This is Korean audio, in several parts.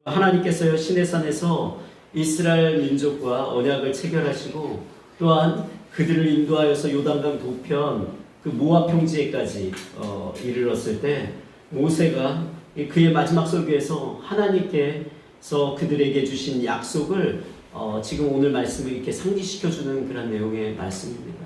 하나님께서요 시내산에서 이스라엘 민족과 언약을 체결하시고 또한 그들을 인도하여서 요단강 동편 그 모압 평지에까지 이르렀을 때 모세가 그의 마지막 설교에서 하나님께서 그들에게 주신 약속을 지금 오늘 말씀을 이렇게 상기시켜주는 그런 내용의 말씀입니다.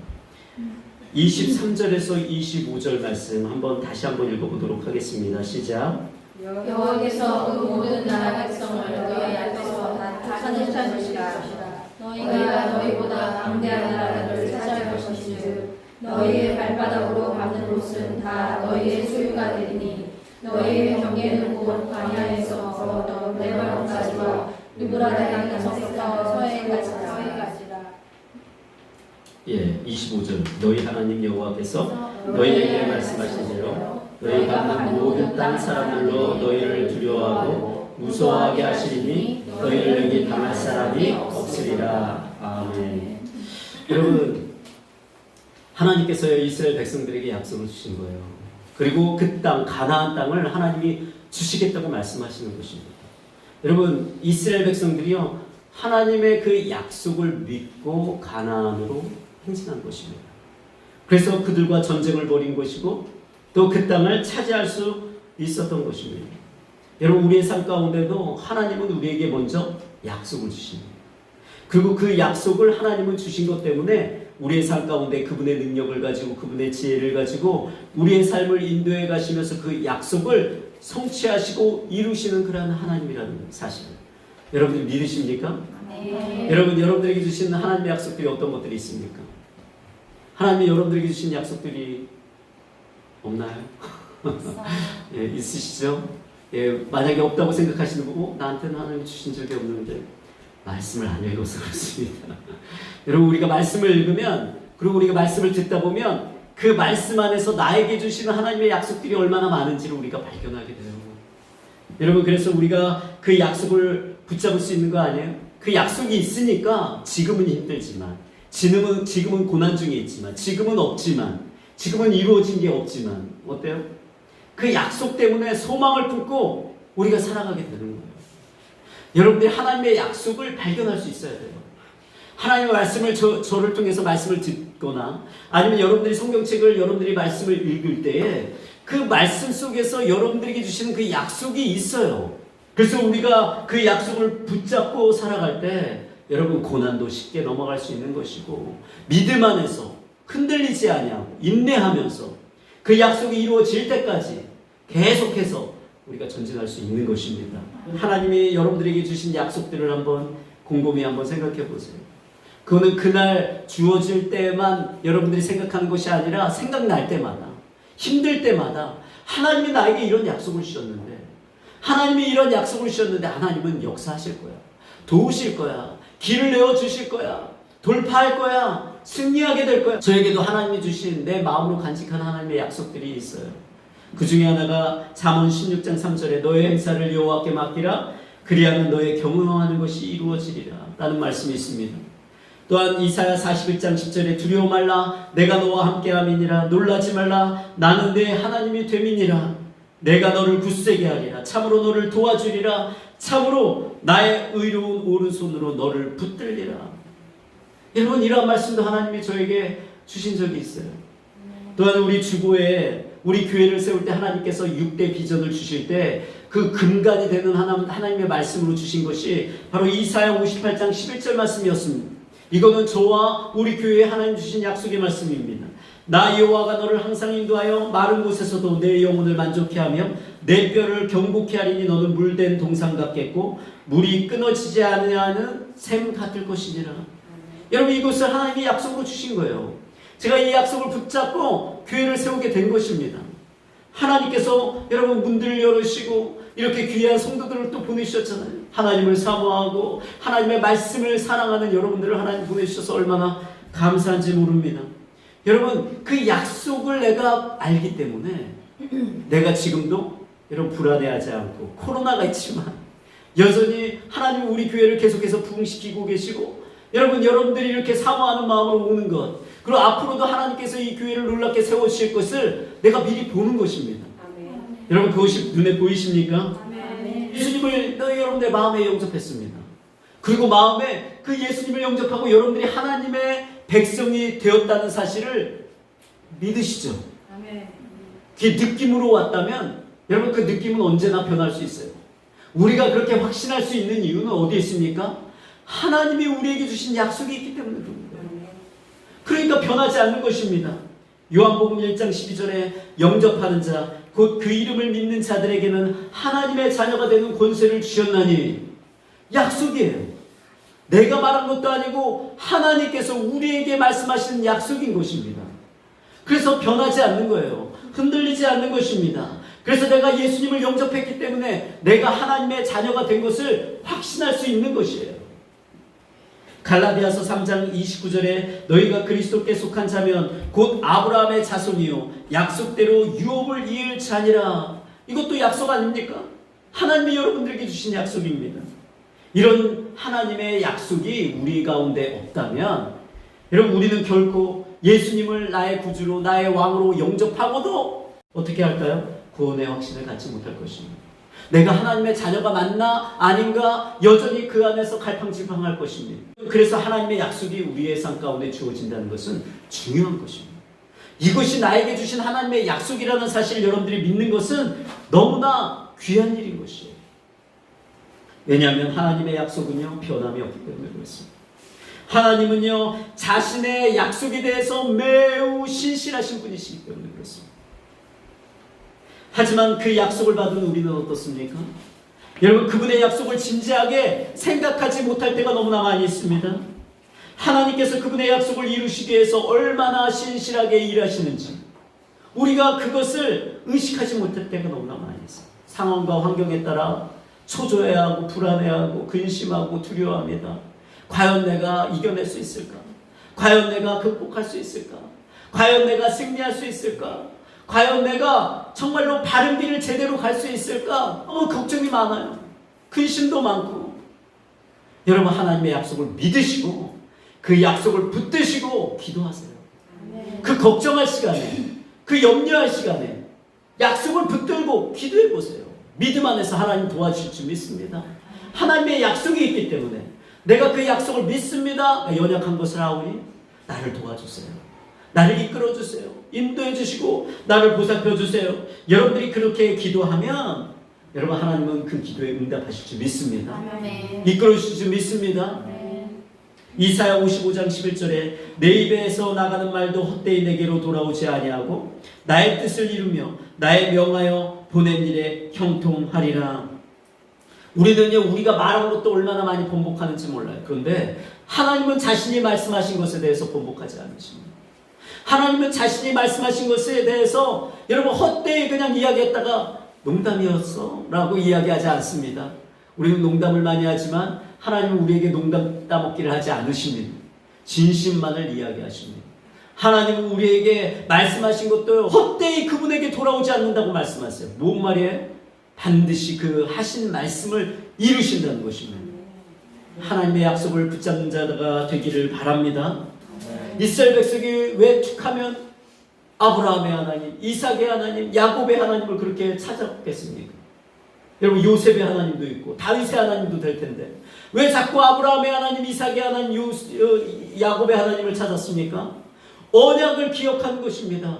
23절에서 25절 말씀 다시 한번 읽어보도록 하겠습니다. 시작. 여호와께서 그 모든 나라 백성을 너희 앞에서 다 찾으실 것이라. 너희가 너희보다 강대한 나라들을 차지할 것인즉 너희의 발바닥으로 밟는 곳은 다 너희의 소유가 되리니 너희의 경계는 곧 광야에서 레바논까지와 유브라데 강에서부터 서해까지라. 25절 너희 하나님 여호와께서 너희에게 말씀하신 대로 너희가 그 모든 땅 사람들로 너희를 두려워하고 무서워하게 하시리니 너희를 여기 당할 사람이 없으리라. 아멘. 여러분, 하나님께서 이스라엘 백성들에게 약속을 주신 거예요. 그리고 그 땅, 가나안 땅을 하나님이 주시겠다고 말씀하시는 것입니다. 여러분, 이스라엘 백성들이요 하나님의 그 약속을 믿고 가나안으로 행진한 것입니다. 그래서 그들과 전쟁을 벌인 것이고 또 그 땅을 차지할 수 있었던 것입니다. 여러분, 우리의 삶 가운데도 하나님은 우리에게 먼저 약속을 주십니다. 그리고 그 약속을 하나님은 주신 것 때문에 우리의 삶 가운데 그분의 능력을 가지고 그분의 지혜를 가지고 우리의 삶을 인도해 가시면서 그 약속을 성취하시고 이루시는 그런 하나님이라는 사실을 여러분들 믿으십니까? 네. 여러분, 여러분들에게 주신 하나님의 약속들이 어떤 것들이 있습니까? 하나님이 여러분들에게 주신 약속들이 없나요? 예, 있으시죠? 예, 만약에 없다고 생각하시는 거고 나한테는 하나님이 주신 적이 없는데 말씀을 안 읽어서 그렇습니다. 여러분, 우리가 말씀을 읽으면 그리고 우리가 말씀을 듣다 보면 그 말씀 안에서 나에게 주시는 하나님의 약속들이 얼마나 많은지를 우리가 발견하게 돼요. 여러분, 그래서 우리가 그 약속을 붙잡을 수 있는 거 아니에요? 그 약속이 있으니까 지금은 힘들지만 지금은 고난 중에 있지만 지금은 없지만 지금은 이루어진 게 없지만 어때요? 그 약속 때문에 소망을 품고 우리가 살아가게 되는 거예요. 여러분들이 하나님의 약속을 발견할 수 있어야 돼요. 하나님의 말씀을 저를 통해서 말씀을 듣거나 아니면 여러분들이 성경책을 여러분들이 말씀을 읽을 때에 그 말씀 속에서 여러분들에게 주시는 그 약속이 있어요. 그래서 우리가 그 약속을 붙잡고 살아갈 때 여러분 고난도 쉽게 넘어갈 수 있는 것이고 믿음 안에서 흔들리지 아니하고 인내하면서 그 약속이 이루어질 때까지 계속해서 우리가 전진할 수 있는 것입니다. 하나님이 여러분들에게 주신 약속들을 한번 곰곰이 한번 생각해 보세요. 그거는 그날 주어질 때만 여러분들이 생각하는 것이 아니라 생각날 때마다 힘들 때마다 하나님이 나에게 이런 약속을 주셨는데 하나님이 이런 약속을 주셨는데 하나님은 역사하실 거야. 도우실 거야. 길을 내어주실 거야. 돌파할 거야. 승리하게 될 거야. 저에게도 하나님이 주신 내 마음으로 간직한 하나님의 약속들이 있어요. 그 중에 하나가 잠언 16장 3절에 너의 행사를 여호와께 맡기라. 그리하면 너의 경영하는 것이 이루어지리라. 라는 말씀이 있습니다. 또한 이사야 41장 10절에 두려워 말라. 내가 너와 함께함이니라. 놀라지 말라. 나는 내 하나님이 됨이니라. 내가 너를 굳세게 하리라. 참으로 너를 도와주리라. 참으로 나의 의로운 오른손으로 너를 붙들리라. 여러분, 이러한 말씀도 하나님이 저에게 주신 적이 있어요. 또한 우리 주보에 우리 교회를 세울 때 하나님께서 6대 비전을 주실 때 그 근간이 되는 하나님의 말씀으로 주신 것이 바로 이사야 58장 11절 말씀이었습니다. 이거는 저와 우리 교회에 하나님 주신 약속의 말씀입니다. 나 여호와가 너를 항상 인도하여 마른 곳에서도 내 영혼을 만족케 하며 내 뼈를 경고케 하리니 너는 물된 동상 같겠고 물이 끊어지지 않는 샘 같을 것이니라. 여러분, 이것을 하나님이 약속으로 주신 거예요. 제가 이 약속을 붙잡고 교회를 세우게 된 것입니다. 하나님께서 여러분 문들을 열으시고 이렇게 귀한 성도들을 또 보내주셨잖아요. 하나님을 사모하고 하나님의 말씀을 사랑하는 여러분들을 하나님 보내주셔서 얼마나 감사한지 모릅니다. 여러분, 그 약속을 내가 알기 때문에 내가 지금도 여러분 불안해하지 않고 코로나가 있지만 여전히 하나님 우리 교회를 계속해서 부흥시키고 계시고 여러분들이 이렇게 사모하는 마음으로 오는 것 그리고 앞으로도 하나님께서 이 교회를 놀랍게 세워주실 것을 내가 미리 보는 것입니다. 아멘. 여러분, 그것이 눈에 보이십니까? 아멘. 예수님을 여러분들의 마음에 영접했습니다. 그리고 마음에 그 예수님을 영접하고 여러분들이 하나님의 백성이 되었다는 사실을 믿으시죠? 그게 느낌으로 왔다면 여러분 그 느낌은 언제나 변할 수 있어요. 우리가 그렇게 확신할 수 있는 이유는 어디에 있습니까? 하나님이 우리에게 주신 약속이 있기 때문에 그런 거예요. 그러니까 변하지 않는 것입니다. 요한복음 1장 12절에 영접하는 자 곧 그 이름을 믿는 자들에게는 하나님의 자녀가 되는 권세를 주셨나니 약속이에요. 내가 말한 것도 아니고 하나님께서 우리에게 말씀하시는 약속인 것입니다. 그래서 변하지 않는 거예요. 흔들리지 않는 것입니다. 그래서 내가 예수님을 영접했기 때문에 내가 하나님의 자녀가 된 것을 확신할 수 있는 것이에요. 갈라디아서 3장 29절에 너희가 그리스도께 속한 자면 곧 아브라함의 자손이요 약속대로 유업을 이을 자니라. 이것도 약속 아닙니까? 하나님이 여러분들에게 주신 약속입니다. 이런 하나님의 약속이 우리 가운데 없다면 여러분 우리는 결코 예수님을 나의 구주로 나의 왕으로 영접하고도 어떻게 할까요? 구원의 확신을 갖지 못할 것입니다. 내가 하나님의 자녀가 맞나 아닌가 여전히 그 안에서 갈팡질팡할 것입니다. 그래서 하나님의 약속이 우리의 삶 가운데 주어진다는 것은 중요한 것입니다. 이것이 나에게 주신 하나님의 약속이라는 사실을 여러분들이 믿는 것은 너무나 귀한 일인 것이에요. 왜냐하면 하나님의 약속은요 변함이 없기 때문에 그렇습니다. 하나님은요 자신의 약속에 대해서 매우 신실하신 분이시기 때문에 그렇습니다. 하지만 그 약속을 받은 우리는 어떻습니까? 여러분 그분의 약속을 진지하게 생각하지 못할 때가 너무나 많이 있습니다. 하나님께서 그분의 약속을 이루시기 위해서 얼마나 신실하게 일하시는지 우리가 그것을 의식하지 못할 때가 너무나 많이 있어요. 상황과 환경에 따라 초조해하고 불안해하고 근심하고 두려워합니다. 과연 내가 이겨낼 수 있을까? 과연 내가 극복할 수 있을까? 과연 내가 승리할 수 있을까? 과연 내가 정말로 바른 길을 제대로 갈 수 있을까? 걱정이 많아요. 근심도 많고. 여러분 하나님의 약속을 믿으시고 그 약속을 붙드시고 기도하세요. 그 걱정할 시간에 그 염려할 시간에 약속을 붙들고 기도해 보세요. 믿음 안에서 하나님 도와주실 줄 믿습니다. 하나님의 약속이 있기 때문에 내가 그 약속을 믿습니다. 연약한 것을 하오니 나를 도와주세요. 나를 이끌어주세요. 인도해 주시고 나를 보살펴 주세요. 여러분들이 그렇게 기도하면 여러분 하나님은 그 기도에 응답하실 줄 믿습니다. 이끌어 주실 줄 믿습니다. 이사야 55장 11절에 내 입에서 나가는 말도 헛되이 내게로 돌아오지 아니하고 나의 뜻을 이루며 나의 명하여 보낸 일에 형통하리라. 우리는요 우리가 말한 것도 얼마나 많이 번복하는지 몰라요. 그런데 하나님은 자신이 말씀하신 것에 대해서 번복하지 않으십니다. 하나님은 자신이 말씀하신 것에 대해서 여러분 헛되이 그냥 이야기했다가 농담이었어 라고 이야기하지 않습니다. 우리는 농담을 많이 하지만 하나님은 우리에게 농담 따먹기를 하지 않으십니다. 진심만을 이야기하십니다. 하나님은 우리에게 말씀하신 것도 헛되이 그분에게 돌아오지 않는다고 말씀하세요. 뭔 말이에요? 반드시 그 하신 말씀을 이루신다는 것입니다. 하나님의 약속을 붙잡는 자가 되기를 바랍니다. 이스라엘 백성이 왜 툭하면 아브라함의 하나님, 이삭의 하나님, 야곱의 하나님을 그렇게 찾았겠습니까? 여러분 요셉의 하나님도 있고 다윗의 하나님도 될 텐데 왜 자꾸 아브라함의 하나님, 이삭의 하나님, 야곱의 하나님을 찾았습니까? 언약을 기억한 것입니다.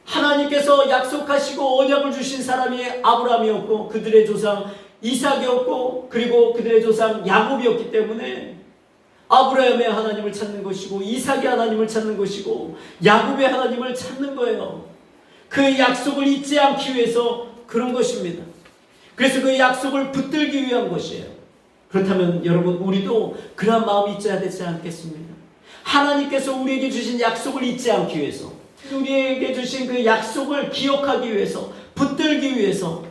하나님께서 약속하시고 언약을 주신 사람이 아브라함이었고 그들의 조상 이삭이었고 그리고 그들의 조상 야곱이었기 때문에 아브라함의 하나님을 찾는 것이고 이삭의 하나님을 찾는 것이고 야곱의 하나님을 찾는 거예요. 그 약속을 잊지 않기 위해서 그런 것입니다. 그래서 그 약속을 붙들기 위한 것이에요. 그렇다면 여러분 우리도 그런 마음이 있어야 되지 않겠습니까? 하나님께서 우리에게 주신 약속을 잊지 않기 위해서 우리에게 주신 그 약속을 기억하기 위해서 붙들기 위해서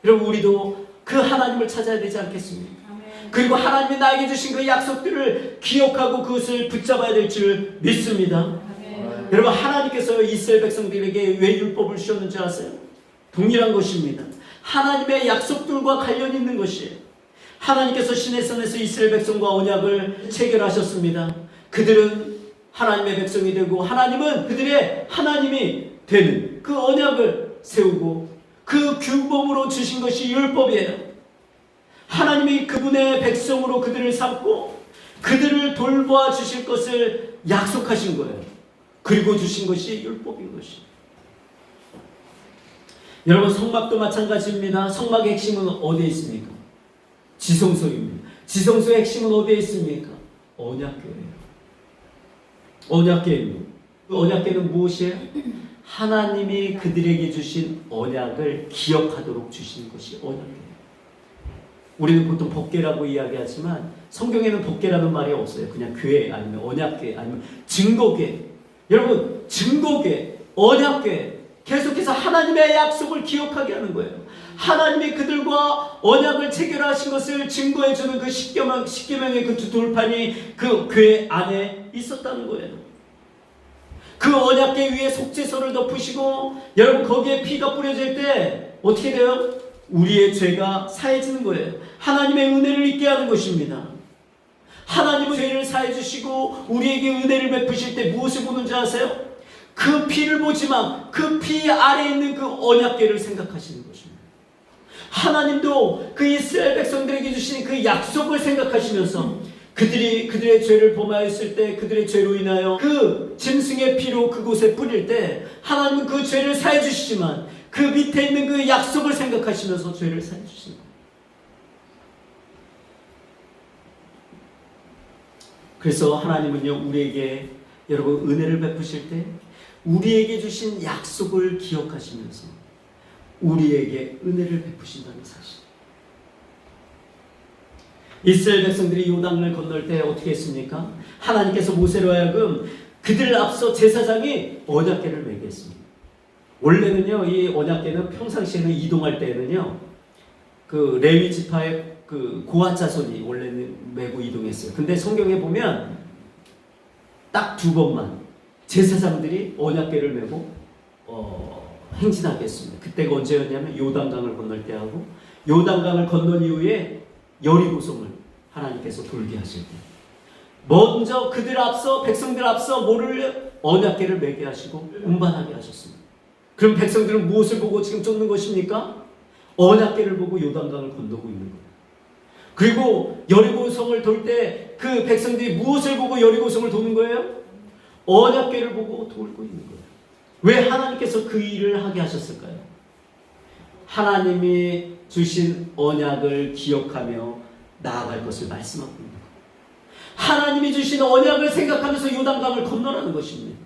여러분 우리도 그 하나님을 찾아야 되지 않겠습니까? 그리고 하나님이 나에게 주신 그 약속들을 기억하고 그것을 붙잡아야 될 줄 믿습니다. 여러분 하나님께서 이스라엘 백성들에게 왜 율법을 주셨는지 아세요? 동일한 것입니다. 하나님의 약속들과 관련이 있는 것이에요. 하나님께서 시내산에서 이스라엘 백성과 언약을 체결하셨습니다. 그들은 하나님의 백성이 되고 하나님은 그들의 하나님이 되는 그 언약을 세우고 그 규범으로 주신 것이 율법이에요. 하나님이 그분의 백성으로 그들을 삼고 그들을 돌보아 주실 것을 약속하신 거예요. 그리고 주신 것이 율법인 것이. 여러분, 성막도 마찬가지입니다. 성막의 핵심은 어디에 있습니까? 지성소입니다. 지성소의 핵심은 어디에 있습니까? 언약궤예요. 언약궤입니다. 그 언약궤는 무엇이에요? 하나님이 그들에게 주신 언약을 기억하도록 주신 것이 언약궤예요. 우리는 보통 법궤라고 이야기하지만 성경에는 법궤라는 말이 없어요. 그냥 궤 아니면 언약궤 아니면 증거궤. 여러분, 증거궤, 언약궤, 계속해서 하나님의 약속을 기억하게 하는 거예요. 하나님이 그들과 언약을 체결하신 것을 증거해주는 그 십계명의 그 두 돌판이 그 궤 안에 있었다는 거예요. 그 언약궤 위에 속죄서를 덮으시고, 여러분, 거기에 피가 뿌려질 때 어떻게 돼요? 우리의 죄가 사해지는 거예요. 하나님의 은혜를 잊게 하는 것입니다. 하나님은 죄를 사해 주시고 우리에게 은혜를 베푸실 때 무엇을 보는 줄 아세요? 그 피를 보지만 그 피 아래에 있는 그 언약궤를 생각하시는 것입니다. 하나님도 그 이스라엘 백성들에게 주신 그 약속을 생각하시면서 그들의 죄를 범하였을 때 그들의 죄로 인하여 그 짐승의 피로 그곳에 뿌릴 때 하나님은 그 죄를 사해 주시지만 그 밑에 있는 그 약속을 생각하시면서 죄를 사해 주십니다. 그래서 하나님은요, 우리에게 여러분 은혜를 베푸실 때 우리에게 주신 약속을 기억하시면서 우리에게 은혜를 베푸신다는 사실. 이스라엘 백성들이 요단을 건널 때 어떻게 했습니까? 하나님께서 모세로 하여금 그들을 앞서 제사장이 언약궤를 메게 했습니다. 원래는요, 이 언약궤는 평상시에는 이동할 때는요, 그 레위 지파의 그 고핫 자손이 원래는 메고 이동했어요. 근데 성경에 보면 딱 2번만 제사장들이 언약궤를 메고 행진하게 했습니다. 그때가 언제였냐면 요단강을 건널 때 하고, 요단강을 건넌 이후에 여리고성을 하나님께서 돌게 하실 때, 먼저 그들 앞서 백성들 앞서 뭐를 언약궤를 메게 하시고 운반하게 하셨습니다. 그럼 백성들은 무엇을 보고 지금 쫓는 것입니까? 언약궤를 보고 요단강을 건너고 있는 거예요. 그리고 여리고성을 돌 때 그 백성들이 무엇을 보고 여리고성을 도는 거예요? 언약궤를 보고 돌고 있는 거예요. 왜 하나님께서 그 일을 하게 하셨을까요? 하나님이 주신 언약을 기억하며 나아갈 것을 말씀하고 있는 거예요. 하나님이 주신 언약을 생각하면서 요단강을 건너라는 것입니다.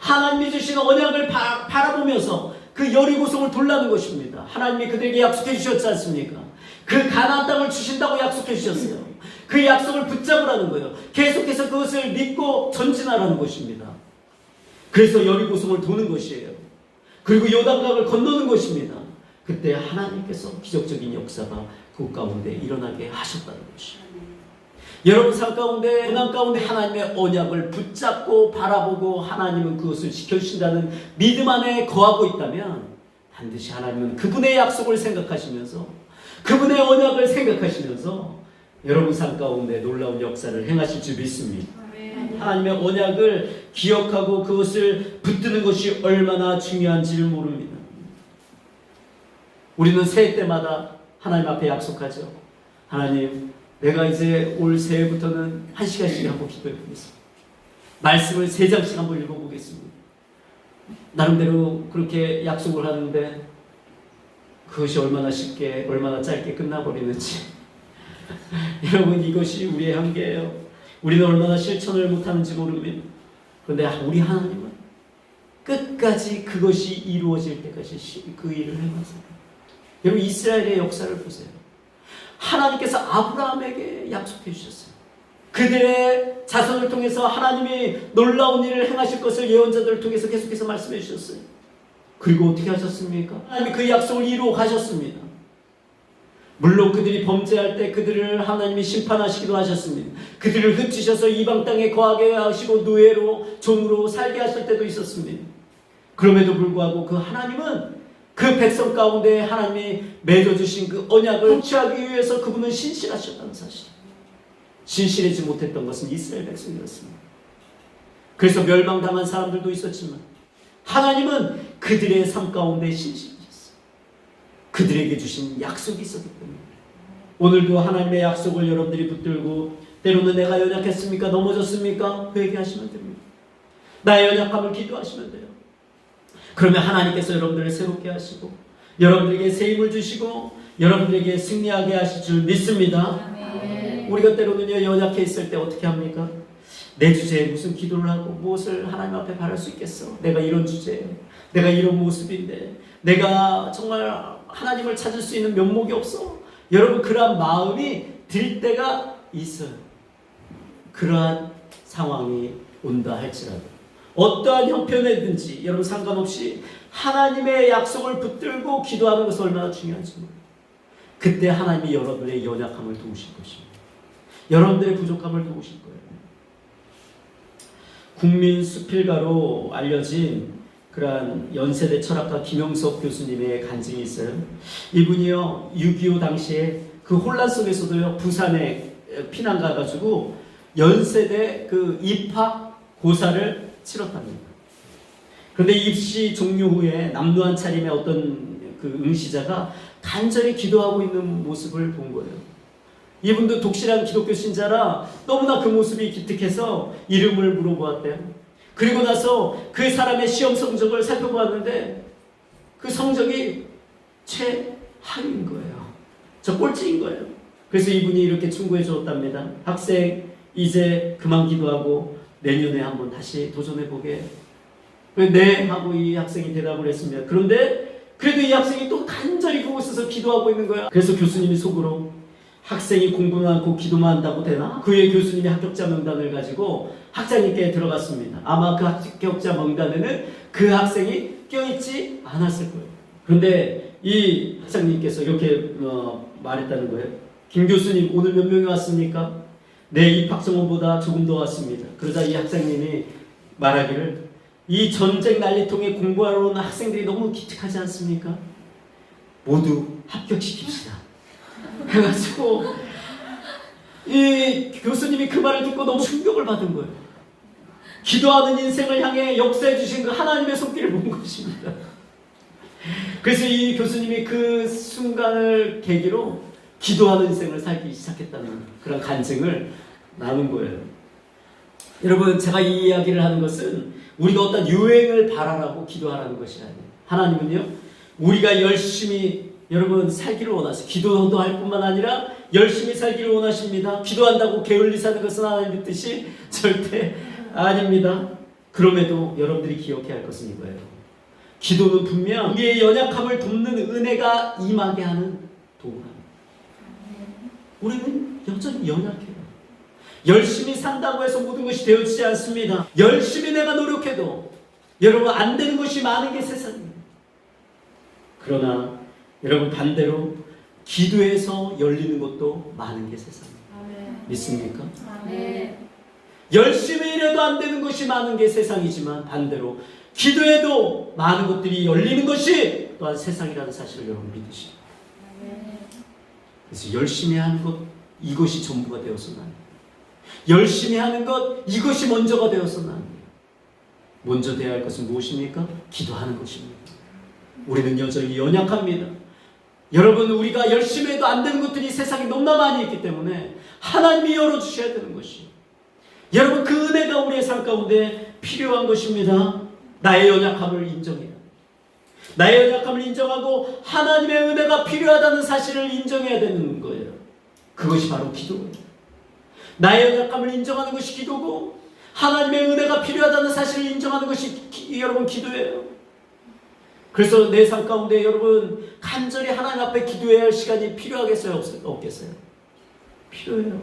하나님이 주신 언약을 바라보면서 그 여리고성을 돌라는 것입니다. 하나님이 그들에게 약속해 주셨지 않습니까? 그 가나안 땅을 주신다고 약속해 주셨어요. 그 약속을 붙잡으라는 거예요. 계속해서 그것을 믿고 전진하라는 것입니다. 그래서 여리고성을 도는 것이에요. 그리고 요단강을 건너는 것입니다. 그때 하나님께서 기적적인 역사가 그 가운데 일어나게 하셨다는 것이에요. 여러분 삶 가운데, 고난 가운데 하나님의 언약을 붙잡고 바라보고 하나님은 그것을 지켜주신다는 믿음 안에 거하고 있다면 반드시 하나님은 그분의 약속을 생각하시면서 그분의 언약을 생각하시면서 여러분 삶 가운데 놀라운 역사를 행하실 줄 믿습니다. 하나님의 언약을 기억하고 그것을 붙드는 것이 얼마나 중요한지를 모릅니다. 우리는 새해 때마다 하나님 앞에 약속하죠. 하나님, 내가 이제 올 새해부터는 1시간씩 한번 기도해 보겠습니다. 말씀을 3장씩 한번 읽어보겠습니다. 나름대로 그렇게 약속을 하는데 그것이 얼마나 쉽게, 얼마나 짧게 끝나버리는지. 여러분, 이것이 우리의 한계예요. 우리는 얼마나 실천을 못하는지 모릅니다. 그런데 우리 하나님은 끝까지 그것이 이루어질 때까지 그 일을 해가세요. 여러분, 이스라엘의 역사를 보세요. 하나님께서 아브라함에게 약속해 주셨어요. 그들의 자손을 통해서 하나님이 놀라운 일을 행하실 것을 예언자들을 통해서 계속해서 말씀해 주셨어요. 그리고 어떻게 하셨습니까? 하나님이 그 약속을 이루어 가셨습니다. 물론 그들이 범죄할 때 그들을 하나님이 심판하시기도 하셨습니다. 그들을 흩으셔서 이방 땅에 거하게 하시고 노예로 종으로 살게 하실 때도 있었습니다. 그럼에도 불구하고 그 하나님은 그 백성 가운데 하나님이 맺어주신 그 언약을 취하기 위해서 그분은 신실하셨다는 사실. 신실하지 못했던 것은 이스라엘 백성이었습니다. 그래서 멸망당한 사람들도 있었지만 하나님은 그들의 삶 가운데 신실하셨어요. 그들에게 주신 약속이 있었기 때문에. 오늘도 하나님의 약속을 여러분들이 붙들고 때로는 내가 연약했습니까? 넘어졌습니까? 회개하시면 됩니다. 나의 연약함을 기도하시면 돼요. 그러면 하나님께서 여러분들을 새롭게 하시고 여러분들에게 새 힘을 주시고 여러분들에게 승리하게 하실 줄 믿습니다. 우리가 때로는요 연약해 있을 때 어떻게 합니까? 내 주제에 무슨 기도를 하고 무엇을 하나님 앞에 바랄 수 있겠어? 내가 이런 주제에 내가 이런 모습인데 내가 정말 하나님을 찾을 수 있는 면목이 없어. 여러분 그러한 마음이 들 때가 있어요. 그러한 상황이 온다 할지라도 어떠한 형편이든지 여러분 상관없이 하나님의 약속을 붙들고 기도하는 것은 얼마나 중요한지 몰라요. 그때 하나님이 여러분의 연약함을 도우실 것입니다. 여러분들의 부족함을 도우실 거예요. 국민 수필가로 알려진 그러한 연세대 철학가 김영석 교수님의 간증이 있어요. 이분이요 6.25 당시에 그 혼란 속에서도요 부산에 피난 가가지고 연세대 그 입학 고사를 치렀답니다. 그런데 입시 종료 후에 남루한 차림의 어떤 그 응시자가 간절히 기도하고 있는 모습을 본 거예요. 이분도 독실한 기독교 신자라 너무나 그 모습이 기특해서 이름을 물어보았대요. 그리고 나서 그 사람의 시험 성적을 살펴보았는데 그 성적이 최하위인 거예요. 저 꼴찌인 거예요. 그래서 이분이 이렇게 충고해 주었답니다. 학생 이제 그만 기도하고 내년에 한번 다시 도전해 보게. 네 하고 이 학생이 대답을 했습니다. 그런데 그래도 이 학생이 또 간절히 그곳에서 기도하고 있는 거야. 그래서 교수님이 속으로 학생이 공부만 하고 기도만 한다고 되나? 그의 교수님이 합격자 명단을 가지고 학장님께 들어갔습니다. 아마 그 합격자 명단에는 그 학생이 껴있지 않았을 거예요. 그런데 이 학장님께서 이렇게 말했다는 거예요. 김 교수님 오늘 몇 명이 왔습니까? 내 입학 정원보다 조금 더 왔습니다. 그러자 이 학장님이 말하기를 이 전쟁 난리통에 공부하러 오는 학생들이 너무 기특하지 않습니까? 모두 합격시킵시다. 해가지고 이 교수님이 그 말을 듣고 너무 충격을 받은 거예요. 기도하는 인생을 향해 역사해 주신 그 하나님의 손길을 본 것입니다. 그래서 이 교수님이 그 순간을 계기로 기도하는 인생을 살기 시작했다는 그런 간증을 나눈 거예요. 여러분 제가 이 이야기를 하는 것은 우리가 어떤 유행을 바라라고 기도하라는 것이 아니에요. 하나님은요 우리가 열심히 여러분 살기를 원하세요. 기도도 할 뿐만 아니라 열심히 살기를 원하십니다. 기도한다고 게을리 사는 것은 하나님의 뜻이 절대 아닙니다. 그럼에도 여러분들이 기억해야 할 것은 이거예요. 기도는 분명 우리의 연약함을 돕는 은혜가 임하게 하는 도구랍니다. 우리는 여전히 연약해요. 열심히 산다고 해서 모든 것이 되어지지 않습니다. 열심히 내가 노력해도 여러분 안 되는 것이 많은 게 세상입니다. 그러나 여러분 반대로 기도해서 열리는 것도 많은 게 세상입니다. 믿습니까? 열심히 일해도 안 되는 것이 많은 게 세상이지만 반대로 기도해도 많은 것들이 열리는 것이 또한 세상이라는 사실을 여러분 믿으시죠. 그래서 열심히 하는 것 이것이 전부가 되어서는 안 돼요. 열심히 하는 것 이것이 먼저가 되어서는 안 돼요. 먼저 되어야 할 것은 무엇입니까? 기도하는 것입니다. 우리는 여전히 연약합니다. 여러분 우리가 열심히 해도 안 되는 것들이 세상에 너무나 많이 있기 때문에 하나님이 열어주셔야 되는 것이에요. 여러분 그 은혜가 우리의 삶 가운데 필요한 것입니다. 나의 연약함을 인정해요. 나의 연약함을 인정하고 하나님의 은혜가 필요하다는 사실을 인정해야 되는 거예요. 그것이 바로 기도예요. 나의 연약함을 인정하는 것이 기도고 하나님의 은혜가 필요하다는 사실을 인정하는 것이 여러분 기도예요. 그래서 내 삶 가운데 여러분 간절히 하나님 앞에 기도해야 할 시간이 필요하겠어요? 없겠어요? 필요해요.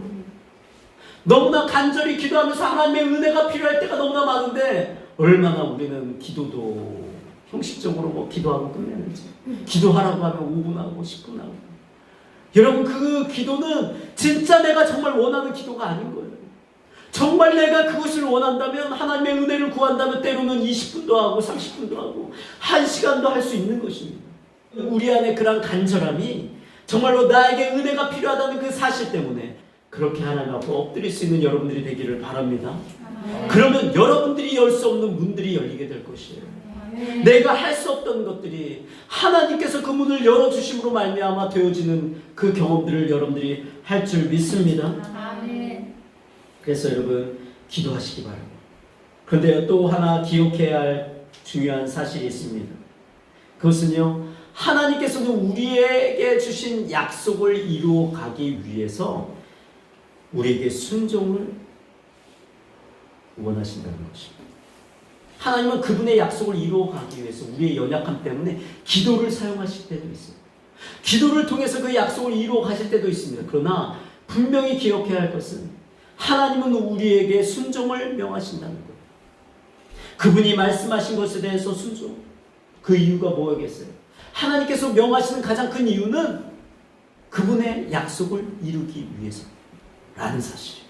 너무나 간절히 기도하면서 하나님의 은혜가 필요할 때가 너무나 많은데 얼마나 우리는 기도도 형식적으로 뭐 기도하고 끝내는지 기도하라고 하면 5분 하고 10분 하고 여러분 그 기도는 진짜 내가 정말 원하는 기도가 아닌 거예요. 정말 내가 그것을 원한다면 하나님의 은혜를 구한다면 때로는 20분도 하고 30분도 하고 1시간도 할 수 있는 것입니다. 우리 안에 그런 간절함이 정말로 나에게 은혜가 필요하다는 그 사실 때문에 그렇게 하나님 앞에 엎드릴 수 있는 여러분들이 되기를 바랍니다. 그러면 여러분들이 열 수 없는 문들이 열리게 될 것이에요. 내가 할 수 없던 것들이 하나님께서 그 문을 열어주심으로 말미암아 되어지는 그 경험들을 여러분들이 할 줄 믿습니다. 아멘. 그래서 여러분 기도하시기 바랍니다. 그런데 또 하나 기억해야 할 중요한 사실이 있습니다. 그것은요, 하나님께서는 우리에게 주신 약속을 이루어 가기 위해서 우리에게 순종을 원하신다는 것입니다. 하나님은 그분의 약속을 이루어 가기 위해서 우리의 연약함 때문에 기도를 사용하실 때도 있어요. 기도를 통해서 그 약속을 이루어 가실 때도 있습니다. 그러나 분명히 기억해야 할 것은 하나님은 우리에게 순종을 명하신다는 거예요. 그분이 말씀하신 것에 대해서 순종. 그 이유가 뭐겠어요? 하나님께서 명하시는 가장 큰 이유는 그분의 약속을 이루기 위해서라는 사실이에요.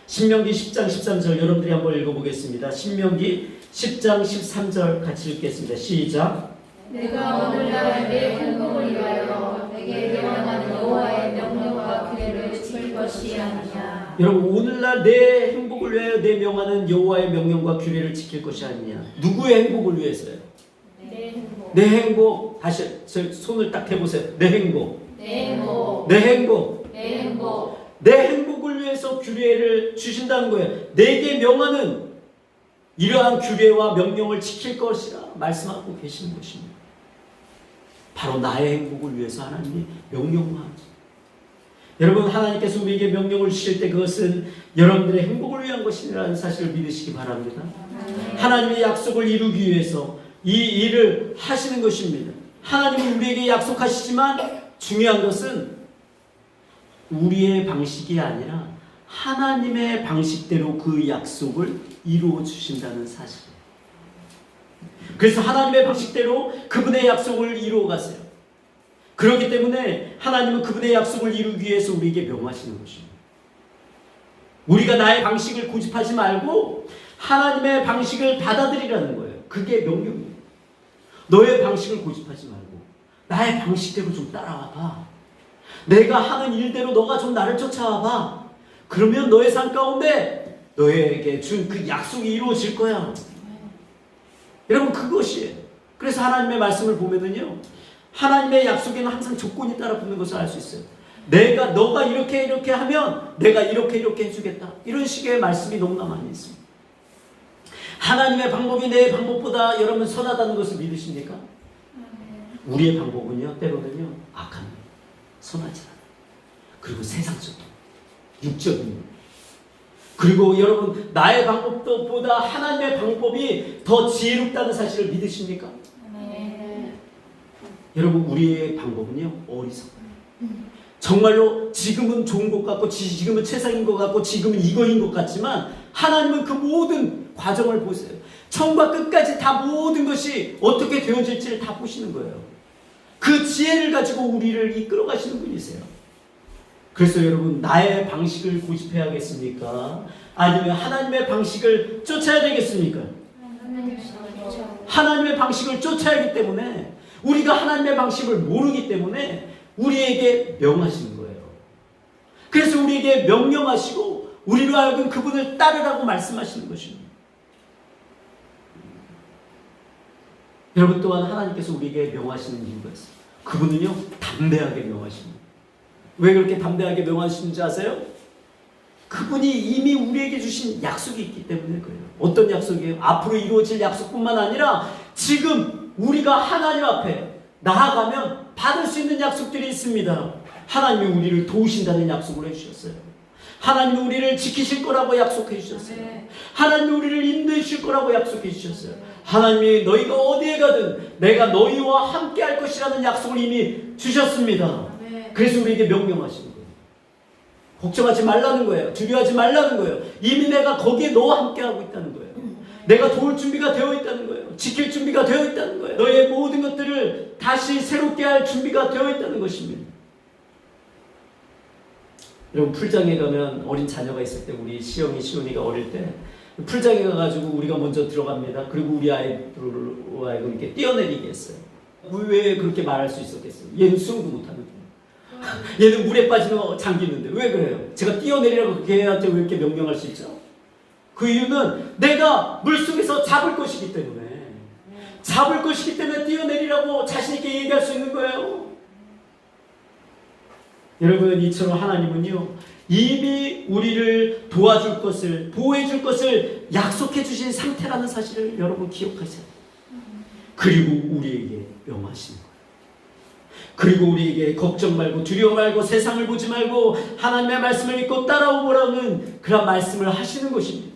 신명기 10장 13절 여러분들이 한번 읽어보겠습니다. 신명기 10장 13절 같이 읽겠습니다. 시작. 내가 오늘날 내 행복을 위하여 내게 명하는 여호와의 명령과 규례를 지킬 것이 아니냐. 여러분, 오늘날 내 행복을 위하여 내 명하는 여호와의 명령과 규례를 지킬 것이 아니냐. 누구의 행복을 위해서요? 내 행복. 내 행복. 다시 손을 딱 해보세요. 내 행복. 내 행복. 내 행복. 내 행복. 내 행복을 위해서 규례를 주신다는 거예요. 내게 명하는 이러한 규례와 명령을 지킬 것이라 말씀하고 계시는 것입니다. 바로 나의 행복을 위해서 하나님이 명령하지. 여러분, 하나님께서 우리에게 명령을 주실 때 그것은 여러분들의 행복을 위한 것이라는 사실을 믿으시기 바랍니다. 하나님의 약속을 이루기 위해서 이 일을 하시는 것입니다. 하나님은 우리에게 약속하시지만 중요한 것은 우리의 방식이 아니라 하나님의 방식대로 그 약속을 이루어 주신다는 사실이에요. 그래서 하나님의 방식대로 그분의 약속을 이루어 가세요. 그렇기 때문에 하나님은 그분의 약속을 이루기 위해서 우리에게 명하시는 것입니다. 우리가 나의 방식을 고집하지 말고 하나님의 방식을 받아들이라는 거예요. 그게 명령이에요. 너의 방식을 고집하지 말고 나의 방식대로 좀 따라와 봐. 내가 하는 일대로 너가 좀 나를 쫓아와 봐. 그러면 너의 삶 가운데 너에게 준 그 약속이 이루어질 거야. 여러분, 그것이에요. 그래서 하나님의 말씀을 보면은요, 하나님의 약속에는 항상 조건이 따라 붙는 것을 알 수 있어요. 너가 이렇게 하면 내가 이렇게 해주겠다. 이런 식의 말씀이 너무나 많이 있습니다. 하나님의 방법이 내 방법보다 여러분 선하다는 것을 믿으십니까? 우리의 방법은요, 때로는요, 악합니다. 선하지 않아요. 그리고 세상적인, 육적인. 그리고 여러분, 나의 방법보다 하나님의 방법이 더 지혜롭다는 사실을 믿으십니까? 여러분, 우리의 방법은요, 어리석어요. 정말로 지금은 좋은 것 같고 지금은 최상인 것 같고 지금은 이거인 것 같지만 하나님은 그 모든 과정을 보세요. 처음과 끝까지 다 모든 것이 어떻게 되어질지를 다 보시는 거예요. 그 지혜를 가지고 우리를 이끌어 가시는 분이세요. 그래서 여러분, 나의 방식을 고집해야겠습니까? 아니면 하나님의 방식을 쫓아야 되겠습니까? 하나님의 방식을 쫓아야 하기 때문에, 우리가 하나님의 방식을 모르기 때문에 우리에게 명하시는 거예요. 그래서 우리에게 명령하시고 우리로 하여금 그분을 따르라고 말씀하시는 것입니다. 여러분, 또한 하나님께서 우리에게 명하시는 이유가 있어요. 그분은요, 담대하게 명하십니다. 왜 그렇게 담대하게 명하시는지 아세요? 그분이 이미 우리에게 주신 약속이 있기 때문에 그래요. 어떤 약속이에요? 앞으로 이루어질 약속뿐만 아니라 지금 우리가 하나님 앞에 나아가면 받을 수 있는 약속들이 있습니다. 하나님이 우리를 도우신다는 약속을 해주셨어요. 하나님이 우리를 지키실 거라고 약속해 주셨어요. 하나님이 우리를 인도해 주실 거라고 약속해 주셨어요. 하나님이 너희가 어디에 가든 내가 너희와 함께 할 것이라는 약속을 이미 주셨습니다. 그래서 우리에게 명령하시는 거예요. 걱정하지 말라는 거예요. 두려워하지 말라는 거예요. 이미 내가 거기에 너와 함께 하고 있다는 거예요. 내가 도울 준비가 되어 있다는 거예요. 지킬 준비가 되어 있다는 거예요. 너의 모든 것들을 다시 새롭게 할 준비가 되어 있다는 것입니다. 여러분, 풀장에 가면 어린 자녀가 있을 때, 우리 시온이가 어릴 때 풀장에 가가지고 우리가 먼저 들어갑니다. 그리고 우리 아이들로 하여금 이렇게 뛰어내리게 했어요. 왜 그렇게 말할 수 있었겠어요? 얘는 수영도 못하는데, 얘는 물에 빠지면 잠기는데 왜 그래요? 제가 뛰어내리라고 걔한테 왜 이렇게 명령할 수 있죠? 그 이유는 내가 물속에서 잡을 것이기 때문에. 잡을 것이기 때문에 뛰어내리라고 자신있게 얘기할 수 있는 거예요. 여러분, 이처럼 하나님은요, 이미 우리를 도와줄 것을, 보호해줄 것을 약속해 주신 상태라는 사실을 여러분 기억하세요. 그리고 우리에게 명하시는 거예요. 그리고 우리에게 걱정 말고 두려워 말고 세상을 보지 말고 하나님의 말씀을 믿고 따라오라는 그런 말씀을 하시는 것입니다.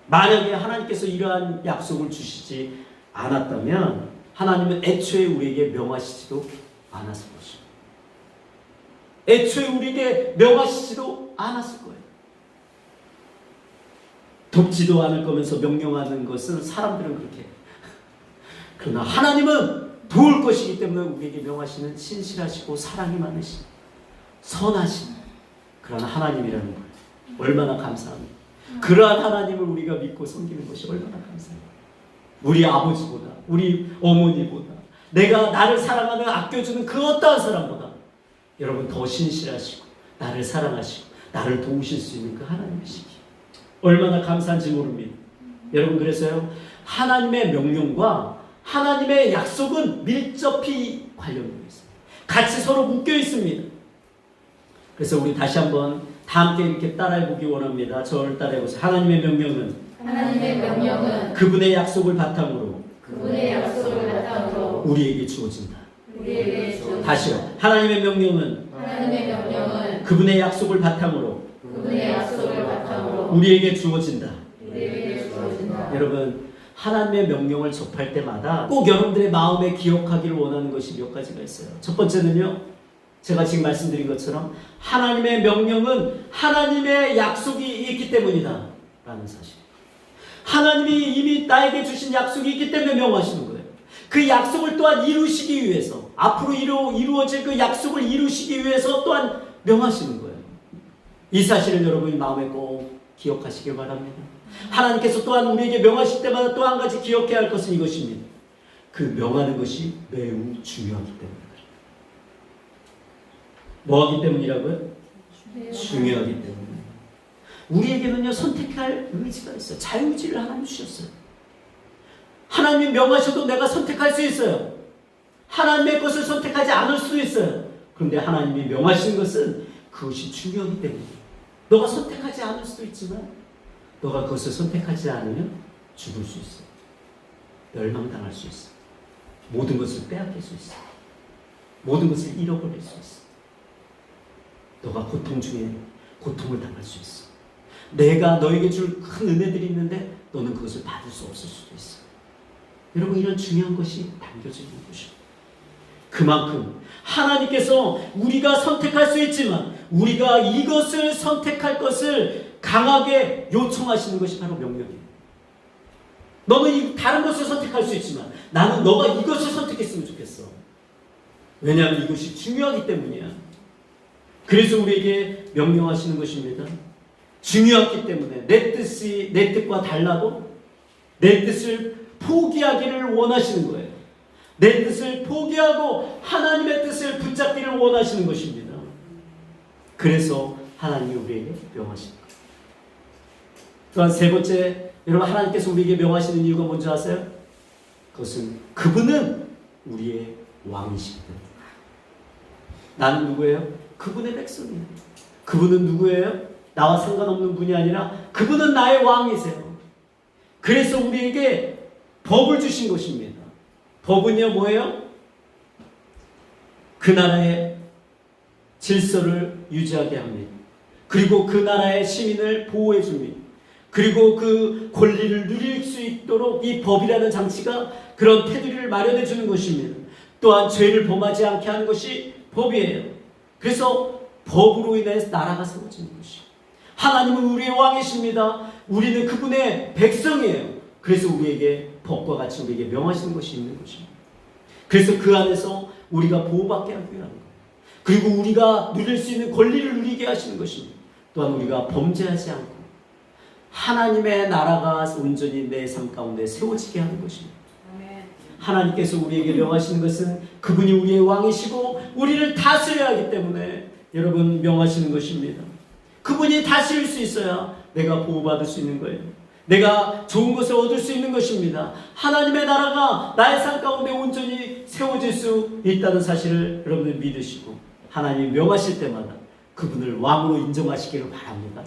만약에 하나님께서 이러한 약속을 주시지 않았다면 하나님은 애초에 우리에게 명하시지도 않았을 것입니다. 애초에 우리에게 명하시지도 않았을 거예요. 돕지도 않을 거면서 명령하는 것은 사람들은 그렇게 해요. 그러나 하나님은 도울 것이기 때문에 우리에게 명하시는 신실하시고 사랑이 많으신 선하신 그런 하나님이라는 거예요. 얼마나 감사합니다. 그러한 하나님을 우리가 믿고 섬기는 것이 얼마나 감사해요. 우리 아버지보다, 우리 어머니보다, 내가 나를 사랑하는, 아껴주는 그 어떠한 사람보다 여러분 더 신실하시고 나를 사랑하시고 나를 도우실 수 있는 그 하나님이시기에 얼마나 감사한지 모릅니다. 여러분, 그래서요, 하나님의 명령과 하나님의 약속은 밀접히 관련되어 있습니다. 같이 서로 묶여 있습니다. 그래서 우리 다시 한번 다 함께 이렇게 따라해보기 원합니다. 저를 따라해보세요. 하나님의 명령은 그분의 약속을 바탕으로 우리에게 주어진다. 다시요. 하나님의 명령은 그분의 약속을 바탕으로 우리에게 주어진다. 여러분, 하나님의 명령을 접할 때마다 꼭 여러분들의 마음에 기억하기를 원하는 것이 몇 가지가 있어요. 첫 번째는요, 제가 지금 말씀드린 것처럼 하나님의 명령은 하나님의 약속이 있기 때문이다 라는 사실. 하나님이 이미 나에게 주신 약속이 있기 때문에 명하시는 거예요. 그 약속을 또한 이루시기 위해서, 앞으로 이루어질 그 약속을 이루시기 위해서 또한 명하시는 거예요. 이 사실을 여러분이 마음에 꼭 기억하시길 바랍니다. 하나님께서 또한 우리에게 명하실 때마다 또 한 가지 기억해야 할 것은 이것입니다. 그 명하는 것이 매우 중요하기 때문에. 뭐하기 때문이라고요? 중요하기 때문에. 우리에게는요, 선택할 의지가 있어요. 자유의지를 하나님 주셨어요. 하나님이 명하셔도 내가 선택할 수 있어요. 하나님의 것을 선택하지 않을 수도 있어요. 그런데 하나님이 명하신 것은 그것이 중요하기 때문에. 너가 선택하지 않을 수도 있지만 너가 그것을 선택하지 않으면 죽을 수 있어요. 멸망당할 수 있어요. 모든 것을 빼앗길 수 있어요. 모든 것을 잃어버릴 수 있어요. 너가 고통 중에 고통을 당할 수 있어. 내가 너에게 줄 큰 은혜들이 있는데 너는 그것을 받을 수 없을 수도 있어. 여러분, 이런 중요한 것이 담겨져 있는 것입니다. 그만큼 하나님께서 우리가 선택할 수 있지만 우리가 이것을 선택할 것을 강하게 요청하시는 것이 바로 명령이에요. 너는 다른 것을 선택할 수 있지만 나는 너가 이것을 선택했으면 좋겠어. 왜냐하면 이것이 중요하기 때문이야. 그래서 우리에게 명령하시는 것입니다. 중요하기 때문에 내 뜻과 달라도 내 뜻을 포기하기를 원하시는 거예요. 내 뜻을 포기하고 하나님의 뜻을 붙잡기를 원하시는 것입니다. 그래서 하나님이 우리에게 명하시는 거예요. 또한 세 번째, 여러분, 하나님께서 우리에게 명하시는 이유가 뭔지 아세요? 그것은 그분은 우리의 왕이시기 때문에. 나는 누구예요? 그분의 백성이에요. 그분은 누구예요? 나와 상관없는 분이 아니라 그분은 나의 왕이세요. 그래서 우리에게 법을 주신 것입니다. 법은요, 뭐예요? 그 나라의 질서를 유지하게 합니다. 그리고 그 나라의 시민을 보호해 줍니다. 그리고 그 권리를 누릴 수 있도록 이 법이라는 장치가 그런 테두리를 마련해 주는 것입니다. 또한 죄를 범하지 않게 하는 것이 법이에요. 그래서 법으로 인해서 나라가 세워지는 것이에요. 하나님은 우리의 왕이십니다. 우리는 그분의 백성이에요. 그래서 우리에게 법과 같이 우리에게 명하시는 것이 있는 것입니다. 그래서 그 안에서 우리가 보호받게 하기 위한 거예요. 그리고 우리가 누릴 수 있는 권리를 누리게 하시는 것입니다. 또한 우리가 범죄하지 않고 하나님의 나라가 온전히 내 삶 가운데 세워지게 하는 것입니다. 하나님께서 우리에게 명하시는 것은 그분이 우리의 왕이시고 우리를 다스려야 하기 때문에 여러분 명하시는 것입니다. 그분이 다스릴 수 있어야 내가 보호받을 수 있는 거예요. 내가 좋은 것을 얻을 수 있는 것입니다. 하나님의 나라가 나의 삶 가운데 온전히 세워질 수 있다는 사실을 여러분들 믿으시고 하나님이 명하실 때마다 그분을 왕으로 인정하시기를 바랍니다.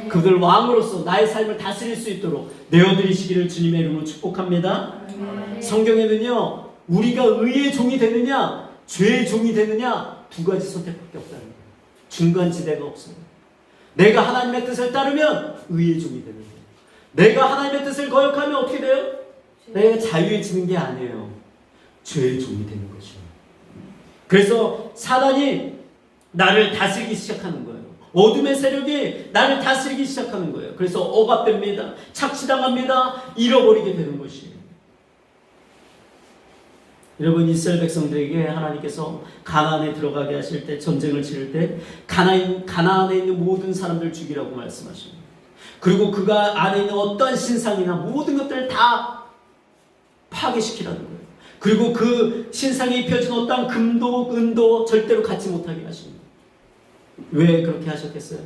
그분을 왕으로서 나의 삶을 다스릴 수 있도록 내어드리시기를 주님의 이름으로 축복합니다. 성경에는요, 우리가 의의 종이 되느냐 죄의 종이 되느냐 두 가지 선택밖에 없다는 거예요. 중간지대가 없어요. 내가 하나님의 뜻을 따르면 의의 종이 되는 거예요. 내가 하나님의 뜻을 거역하면 어떻게 돼요? 내가 자유해지는 게 아니에요. 죄의 종이 되는 것이에요. 그래서 사단이 나를 다스리기 시작하는 거예요. 어둠의 세력이 나를 다스리기 시작하는 거예요. 그래서 억압됩니다. 착취당합니다. 잃어버리게 되는 것이에요. 여러분, 이스라엘 백성들에게 하나님께서 가나안에 들어가게 하실 때, 전쟁을 치를 때 가나안에 있는 모든 사람들 죽이라고 말씀하십니다. 그리고 그가 안에 있는 어떠한 신상이나 모든 것들을 다 파괴시키라는 거예요. 그리고 그 신상에 입혀진 어떠한 금도 은도 절대로 갖지 못하게 하십니다. 왜 그렇게 하셨겠어요?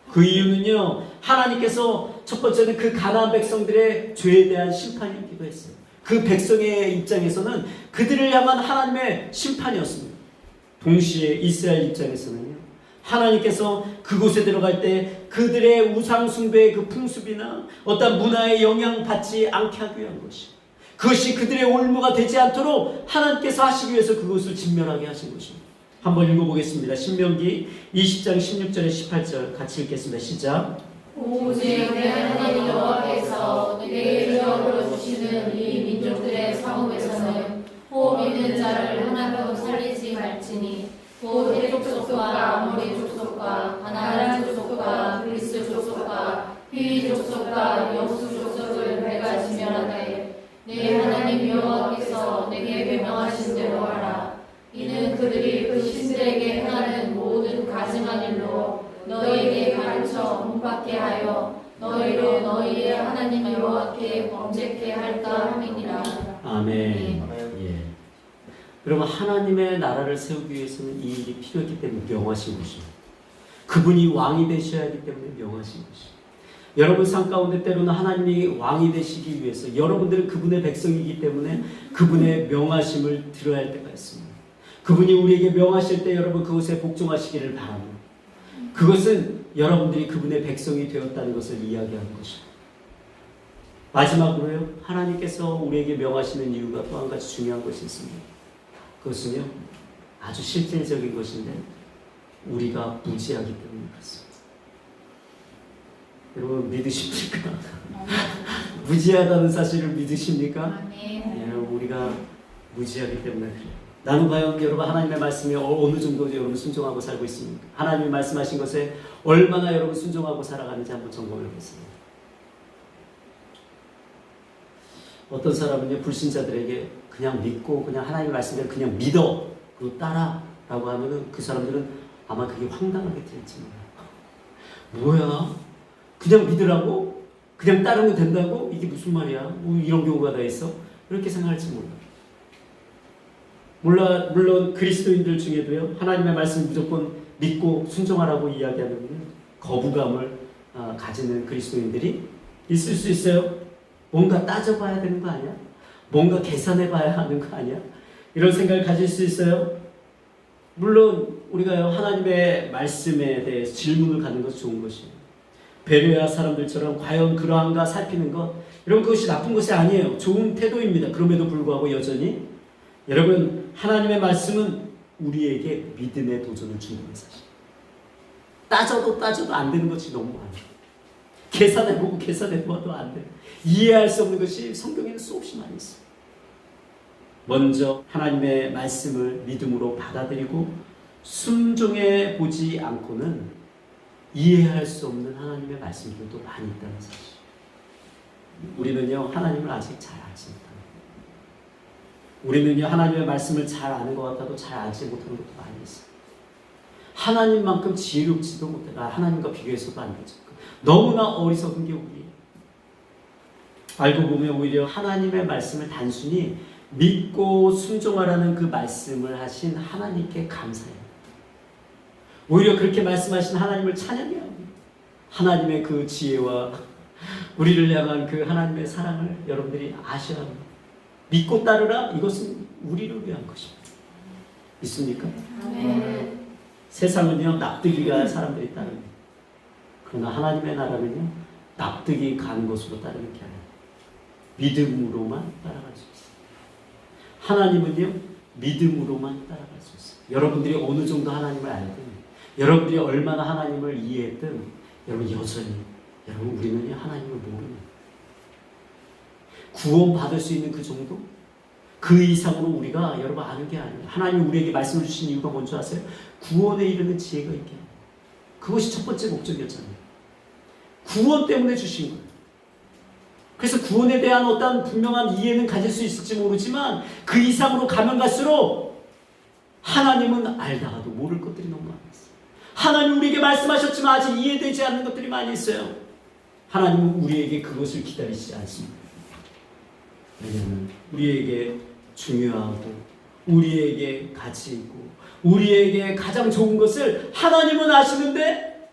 그 이유는요, 하나님께서 첫 번째는 그 가나안 백성들의 죄에 대한 심판이기도 했어요. 그 백성의 입장에서는 그들을 향한 하나님의 심판이었습니다. 동시에 이스라엘 입장에서는요, 하나님께서 그곳에 들어갈 때 그들의 우상 숭배의 그 풍습이나 어떤 문화에 영향받지 않게 하기 위한 것이, 그것이 그들의 올무가 되지 않도록 하나님께서 하시기 위해서 그것을 진멸하게 하신 것입니다. 한번 읽어보겠습니다. 신명기 20장 16절에 18절 같이 읽겠습니다. 시작. 오직 내 하나님 여호와께서 내게 기업으로 주시는 이 민족들의 성읍에서는 호흡 있는 자를 하나도 살리지 말지니 곧 해족 족속과 아모리 족속과 가나안 족속과 그리스 족속과 히위 족속과 여수 족속을 내가 진멸하되 내 하나님 여호와께서 내게 명하신 대로 하라. 이는 그들이 그 신들에게 행하는 모든 가증한 일로 너희에게 가르쳐 못받게 하여 너희로 너희의 하나님 여호와께 범죄케 할까 함이니라. 아멘. 예. 여러분, 하나님의 나라를 세우기 위해서는 이 일이 필요했기 때문에 명하신 것입니다. 그분이 왕이 되셔야 하기 때문에 명하신 것입니다. 여러분 삶 가운데 때로는 하나님이 왕이 되시기 위해서 여러분들은 그분의 백성이기 때문에 그분의 명하심을 들어야 할 때가 있습니다. 그분이 우리에게 명하실 때 여러분 그것에 복종하시기를 바랍니다. 그것은 여러분들이 그분의 백성이 되었다는 것을 이야기하는 것입니다. 마지막으로요, 하나님께서 우리에게 명하시는 이유가 또 한 가지 중요한 것이 있습니다. 그것은요, 아주 실질적인 것인데 우리가 무지하기 때문에 그렇습니다. 여러분 믿으십니까? 무지하다는 사실을 믿으십니까? 네, 우리가 무지하기 때문에 그래요. 나는 과연 여러분 하나님의 말씀에 어느 정도 여러분 순종하고 살고 있습니까? 하나님이 말씀하신 것에 얼마나 여러분 순종하고 살아가는지 한번 점검해 보겠습니다. 어떤 사람은요, 불신자들에게 그냥 믿고 그냥 하나님의 말씀을 그냥 믿어 그리고 따라 라고 하면은 그 사람들은 아마 그게 황당하게 들릴지 몰라요. 뭐야? 그냥 믿으라고? 그냥 따르면 된다고? 이게 무슨 말이야? 뭐 이런 경우가 다 있어? 이렇게 생각할지 몰라요. 물론 그리스도인들 중에도요, 하나님의 말씀을 무조건 믿고 순종하라고 이야기하는 거부감을 가지는 그리스도인들이 있을 수 있어요. 뭔가 따져봐야 되는 거 아니야? 뭔가 계산해봐야 하는 거 아니야? 이런 생각을 가질 수 있어요. 물론 우리가요, 하나님의 말씀에 대해서 질문을 갖는 것이 좋은 것이에요. 베레아 사람들처럼 과연 그러한가 살피는 것, 이런 것이 나쁜 것이 아니에요. 좋은 태도입니다. 그럼에도 불구하고 여전히 여러분, 하나님의 말씀은 우리에게 믿음의 도전을 주는 사실. 따져도 안 되는 것이 너무 많아요. 계산해봐도 안 돼요. 이해할 수 없는 것이 성경에는 수없이 많이 있어요. 먼저 하나님의 말씀을 믿음으로 받아들이고 순종해 보지 않고는 이해할 수 없는 하나님의 말씀들도 많이 있다는 사실. 우리는요, 하나님을 아직 잘 알지 못합니다. 우리는요, 하나님의 말씀을 잘 아는 것 같아도 잘 알지 못하는 것도 많이 있어요. 하나님만큼 지혜롭지도 못해요. 하나님과 비교해서도 안 되죠. 너무나 어리석은 게 우리예요. 알고 보면 오히려 하나님의 말씀을 단순히 믿고 순종하라는 그 말씀을 하신 하나님께 감사해요. 오히려 그렇게 말씀하신 하나님을 찬양해야 합니다. 하나님의 그 지혜와 우리를 향한 그 하나님의 사랑을 여러분들이 아셔야 합니다. 믿고 따르라. 이것은 우리를 위한 것입니다. 믿습니까? 아멘. 세상은요 납득이가 사람들이 따릅니다. 그러나 하나님의 나라는요 납득이 가는 것으로 따르는 게 아니에요. 믿음으로만 따라갈 수 있어요. 하나님은요 믿음으로만 따라갈 수 있어요. 여러분들이 어느 정도 하나님을 알든, 여러분들이 얼마나 하나님을 이해했든, 여러분 여전히 여러분 우리는 하나님을 모르는, 구원 받을 수 있는 그 정도, 그 이상으로 우리가 여러분 아는 게 아니에요. 하나님 우리에게 말씀을 주신 이유가 뭔지 아세요? 구원에 이르는 지혜가 있게. 그것이 첫 번째 목적이었잖아요. 구원 때문에 주신 거예요. 그래서 구원에 대한 어떤 분명한 이해는 가질 수 있을지 모르지만 그 이상으로 가면 갈수록 하나님은 알다가도 모를 것들이 너무 많이 있어요. 하나님 우리에게 말씀하셨지만 아직 이해되지 않는 것들이 많이 있어요. 하나님은 우리에게 그것을 기다리지 않습니다. 왜냐하면 우리에게 중요하고 우리에게 가치 있고 우리에게 가장 좋은 것을 하나님은 아시는데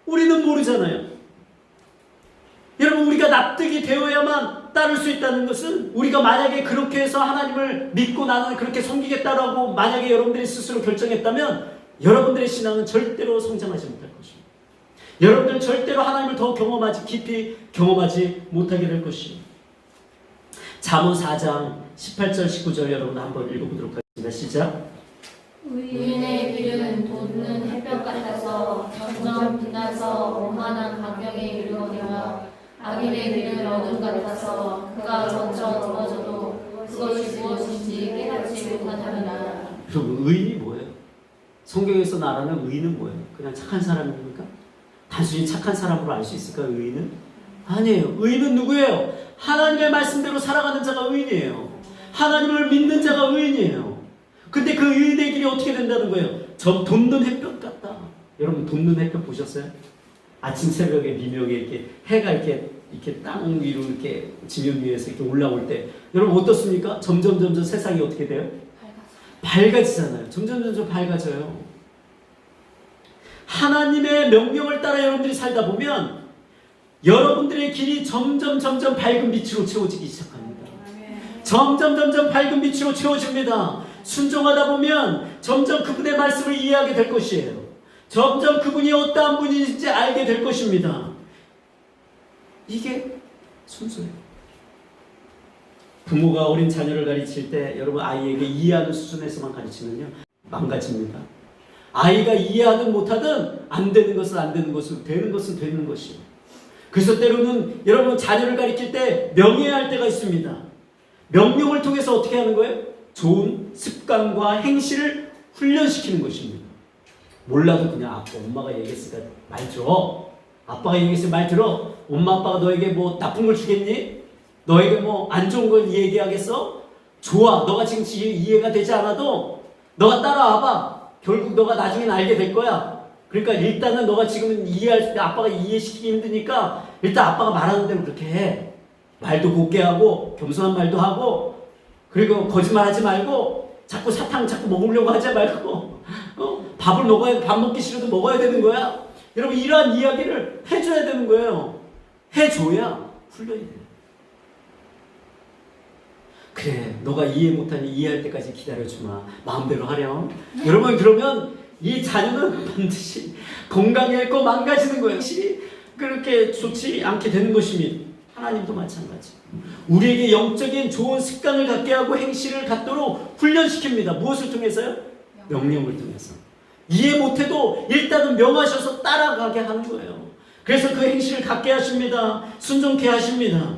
우리는 모르잖아요. 여러분 우리가 납득이 되어야만 따를 수 있다는 것은, 우리가 만약에 그렇게 해서 하나님을 믿고 나는 그렇게 섬기겠다라고 만약에 여러분들이 스스로 결정했다면 여러분들의 신앙은 절대로 성장하지 못할 것입니다. 여러분들은 절대로 하나님을 더 깊이 경험하지 못하게 될 것입니다. 잠언 4장 18절 19절 여러분 한번 읽어보도록 하겠습니다. 시작. 의인의 길은 돋는 햇볕 같아서 점점 빛나서 오만한 강경에 이르거니와 악인의 길은 어둠 같아서 그가 거쳐 넘어져도 그것이 무엇인지 깨닫지 못하느니라. 여러분 의인이 뭐예요? 성경에서 말하는 의인은 뭐예요? 그냥 착한 사람입니까? 단순히 착한 사람으로 알 수 있을까요? 의인은? 아니에요. 의인은 누구예요? 하나님의 말씀대로 살아가는 자가 의인이에요. 하나님을 믿는 자가 의인이에요. 근데 그 의인의 길이 어떻게 된다는 거예요? 돋는 햇볕 같다. 여러분 돋는 햇볕 보셨어요? 아침 새벽에 미명에 이렇게 해가 이렇게 땅 위로 이렇게 지면 위에서 이렇게 올라올 때 여러분 어떻습니까? 점점 세상이 어떻게 돼요? 밝아지잖아요. 점점 밝아져요. 하나님의 명령을 따라 여러분들이 살다 보면 여러분들의 길이 점점 밝은 빛으로 채워지기 시작합니다. 점점 밝은 빛으로 채워집니다. 순종하다 보면 점점 그분의 말씀을 이해하게 될 것이에요. 점점 그분이 어떠한 분인지 알게 될 것입니다. 이게 순서예요. 부모가 어린 자녀를 가르칠 때 여러분 아이에게 이해하는 수준에서만 가르치면요 망가집니다. 아이가 이해하든 못하든 안 되는 것은 안 되는 것이고 되는 것은 되는 것이에요. 그래서 때로는 여러분 자녀를 가르칠 때 명해야 할 때가 있습니다. 명령을 통해서 어떻게 하는 거예요? 좋은 습관과 행실을 훈련시키는 것입니다. 몰라도 그냥 아빠 엄마가 얘기했으니까 말 들어. 아빠가 얘기했으면 말 들어. 엄마 아빠가 너에게 뭐 나쁜 걸 주겠니? 너에게 뭐 안 좋은 걸 얘기하겠어? 좋아. 너가 지금 이해가 되지 않아도 너가 따라와봐. 결국 너가 나중엔 알게 될 거야. 그러니까 일단은 너가 지금 이해할 때 아빠가 이해시키기 힘드니까 일단 아빠가 말하는 대로 그렇게 해. 말도 곱게 하고 겸손한 말도 하고 그리고 거짓말하지 말고 자꾸 사탕 자꾸 먹으려고 하지 말고 밥을 먹어야 밥 먹기 싫어도 먹어야 되는 거야. 여러분 이러한 이야기를 해줘야 되는 거예요. 해줘야 훈련이 돼요. 그래 너가 이해 못하니 이해할 때까지 기다려주마. 마음대로 하렴. 여러분 그러면 이 자녀는 반드시 건강에 있고 망가지는 거예요. 그렇게 좋지 않게 되는 것입니다. 하나님도 마찬가지. 우리에게 영적인 좋은 습관을 갖게 하고 행실을 갖도록 훈련시킵니다. 무엇을 통해서요? 명령을 통해서. 이해 못해도 일단은 명하셔서 따라가게 하는 거예요. 그래서 그 행실을 갖게 하십니다. 순종케 하십니다.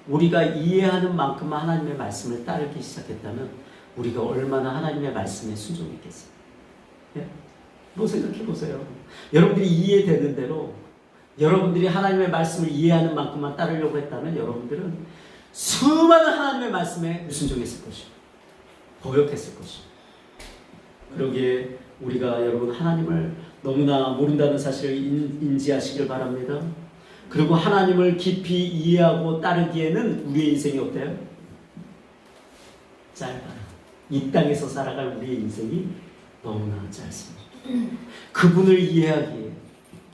우리가 이해하는 만큼만 하나님의 말씀을 따르기 시작했다면 우리가 얼마나 하나님의 말씀에 순종했겠어요. 예? 뭐 생각해 보세요. 여러분들이 이해되는 대로 여러분들이 하나님의 말씀을 이해하는 만큼만 따르려고 했다면 여러분들은 수많은 하나님의 말씀에 순종했을 것이고 거역했을 것이고. 그러기에 우리가 여러분 하나님을 너무나 모른다는 사실을 인지하시길 바랍니다. 그리고 하나님을 깊이 이해하고 따르기에는 우리의 인생이 어때요? 짧아요. 이 땅에서 살아갈 우리의 인생이 너무나 짧습니다. 그분을 이해하기에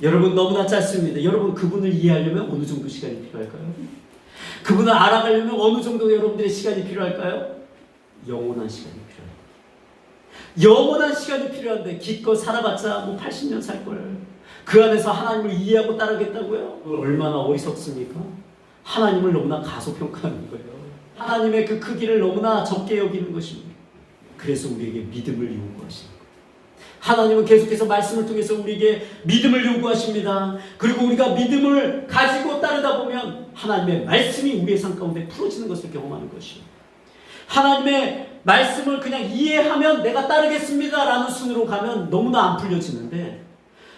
여러분 너무나 짧습니다. 여러분 그분을 이해하려면 어느 정도 시간이 필요할까요? 그분을 알아가려면 어느 정도 여러분들의 시간이 필요할까요? 영원한 시간이 필요해요. 영원한 시간이 필요한데 기껏 살아봤자 뭐 80년 살걸. 그 안에서 하나님을 이해하고 따르겠다고요? 얼마나 어리석습니까? 하나님을 너무나 가소평가하는 거예요. 하나님의 그 크기를 너무나 적게 여기는 것입니다. 그래서 우리에게 믿음을 요구하시는 거예요. 하나님은 계속해서 말씀을 통해서 우리에게 믿음을 요구하십니다. 그리고 우리가 믿음을 가지고 따르다 보면 하나님의 말씀이 우리의 삶 가운데 풀어지는 것을 경험하는 것이에요. 하나님의 말씀을 그냥 이해하면 내가 따르겠습니다 라는 순으로 가면 너무나 안 풀려지는데,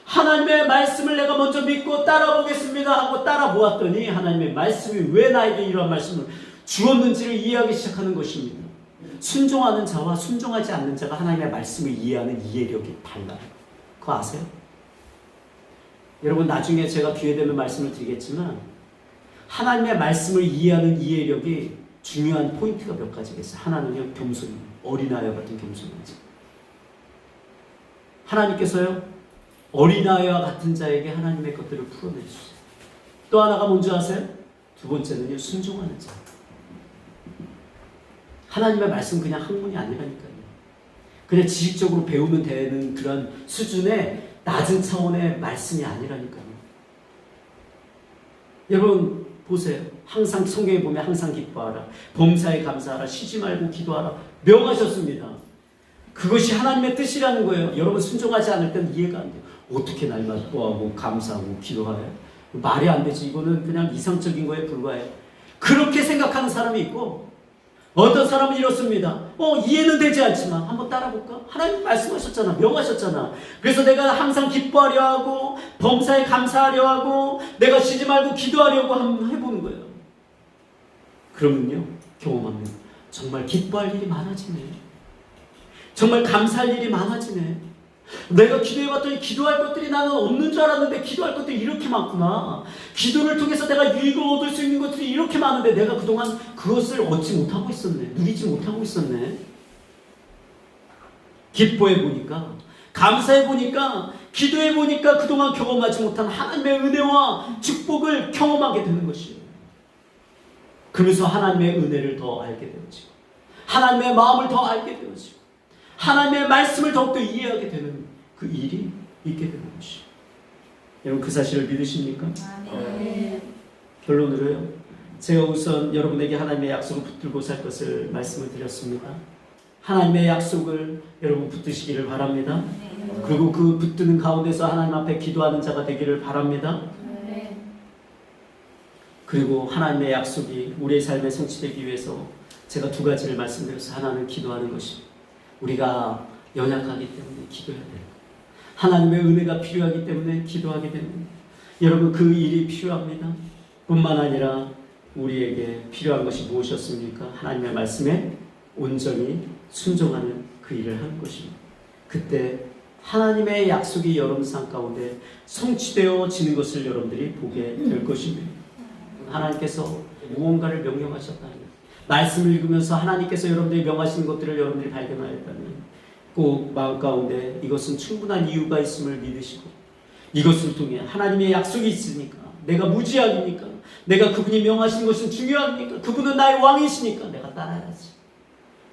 하나님의 말씀을 내가 먼저 믿고 따라보겠습니다 하고 따라보았더니 하나님의 말씀이 왜 나에게 이러한 말씀을 주었는지를 이해하기 시작하는 것입니다. 순종하는 자와 순종하지 않는 자가 하나님의 말씀을 이해하는 이해력이 달라요. 그거 아세요? 여러분 나중에 제가 기회 되면 말씀을 드리겠지만 하나님의 말씀을 이해하는 이해력이 중요한 포인트가 몇 가지가 있어요. 하나는요, 겸손이에요. 어린아이와 같은 겸손이죠. 하나님께서요, 어린아이와 같은 자에게 하나님의 것들을 풀어내주세요. 또 하나가 뭔지 아세요? 두 번째는요, 순종하는 자. 하나님의 말씀 그냥 학문이 아니라니까요. 그냥 지식적으로 배우면 되는 그런 수준의 낮은 차원의 말씀이 아니라니까요. 여러분 보세요. 항상 성경에 보면 항상 기뻐하라, 범사에 감사하라, 쉬지 말고 기도하라 명하셨습니다. 그것이 하나님의 뜻이라는 거예요. 여러분 순종하지 않을 때는 이해가 안 돼요. 어떻게 날마다 기뻐하고 감사하고 기도하요? 말이 안 되지. 이거는 그냥 이상적인 거에 불과해요. 그렇게 생각하는 사람이 있고, 어떤 사람은 이렇습니다. 이해는 되지 않지만 한번 따라볼까? 하나님 말씀하셨잖아. 명하셨잖아. 그래서 내가 항상 기뻐하려 하고 범사에 감사하려 하고 내가 쉬지 말고 기도하려고 한번 해보는 거예요. 그러면요, 경험합니다. 정말 기뻐할 일이 많아지네. 정말 감사할 일이 많아지네. 내가 기도해봤더니 기도할 것들이 나는 없는 줄 알았는데 기도할 것들이 이렇게 많구나. 기도를 통해서 내가 유익을 얻을 수 있는 것들이 이렇게 많은데 내가 그동안 그것을 얻지 못하고 있었네. 누리지 못하고 있었네. 기뻐해보니까, 감사해보니까, 기도해보니까 그동안 경험하지 못한 하나님의 은혜와 축복을 경험하게 되는 것이에요. 그러면서 하나님의 은혜를 더 알게 되어지고, 하나님의 마음을 더 알게 되어지고, 하나님의 말씀을 더욱더 이해하게 되는 그 일이 있게 되는 것이에요. 여러분 그 사실을 믿으십니까? 네. 결론으로요, 제가 우선 여러분에게 하나님의 약속을 붙들고 살 것을 말씀을 드렸습니다. 하나님의 약속을 여러분 붙드시기를 바랍니다. 그리고 그 붙드는 가운데서 하나님 앞에 기도하는 자가 되기를 바랍니다. 그리고 하나님의 약속이 우리의 삶에 성취되기 위해서 제가 두 가지를 말씀드려서, 하나는 기도하는 것입니다. 우리가 연약하기 때문에 기도해야 돼요. 하나님의 은혜가 필요하기 때문에 기도하게 됩니다. 여러분 그 일이 필요합니다. 뿐만 아니라 우리에게 필요한 것이 무엇이었습니까? 하나님의 말씀에 온전히 순종하는 그 일을 하는 것입니다. 그때 하나님의 약속이 여러분 삶 가운데 성취되어지는 것을 여러분들이 보게 될 것입니다. 하나님께서 무언가를 명령하셨다니, 말씀을 읽으면서 하나님께서 여러분들이 명하신 것들을 여러분들이 발견하였다면 꼭 마음 가운데 이것은 충분한 이유가 있음을 믿으시고, 이것을 통해 하나님의 약속이 있으니까, 내가 무지하니까, 내가 그분이 명하신 것은 중요하니까, 그분은 나의 왕이시니까 내가 따라야지.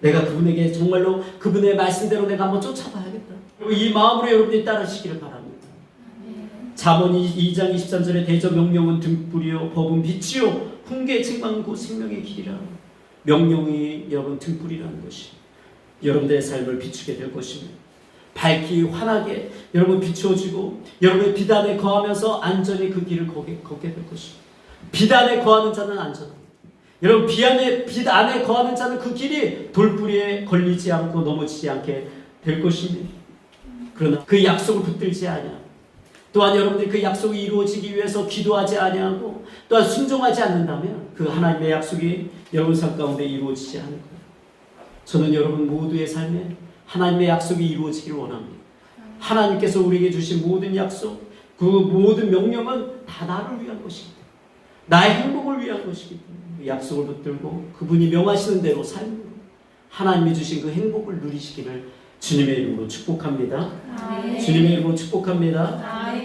내가 그분에게 정말로 그분의 말씀대로 내가 한번 쫓아봐야겠다. 이 마음으로 여러분들이 따르시기를 바랍니다. 잠언 2장 23절에 대저 명령은 등불이요 법은 빛이요 훈계 책망은 곧 생명의 길이라. 명령이 여러분 등불이라는 것이 여러분들의 삶을 비추게 될 것입니다. 밝기 환하게 여러분 비추어지고, 여러분의 비단에 거하면서 안전히 그 길을 걷게 될 것입니다. 비단에 거하는 자는 안전합니다. 여러분 빛 안에 거하는 자는 그 길이 돌뿌리에 걸리지 않고 넘어지지 않게 될 것입니다. 그러나 그 약속을 붙들지 아니하고, 또한 여러분들이 그 약속이 이루어지기 위해서 기도하지 아니하고 또한 순종하지 않는다면 그 하나님의 약속이 여러분 삶 가운데 이루어지지 않을 거예요. 저는 여러분 모두의 삶에 하나님의 약속이 이루어지기를 원합니다. 하나님께서 우리에게 주신 모든 약속, 그 모든 명령은 다 나를 위한 것이기 때문에, 나의 행복을 위한 것이기 때문에 그 약속을 붙들고 그분이 명하시는 대로 삶으로 하나님이 주신 그 행복을 누리시기를 주님의 이름으로 축복합니다. 아멘. 주님의 이름으로 축복합니다.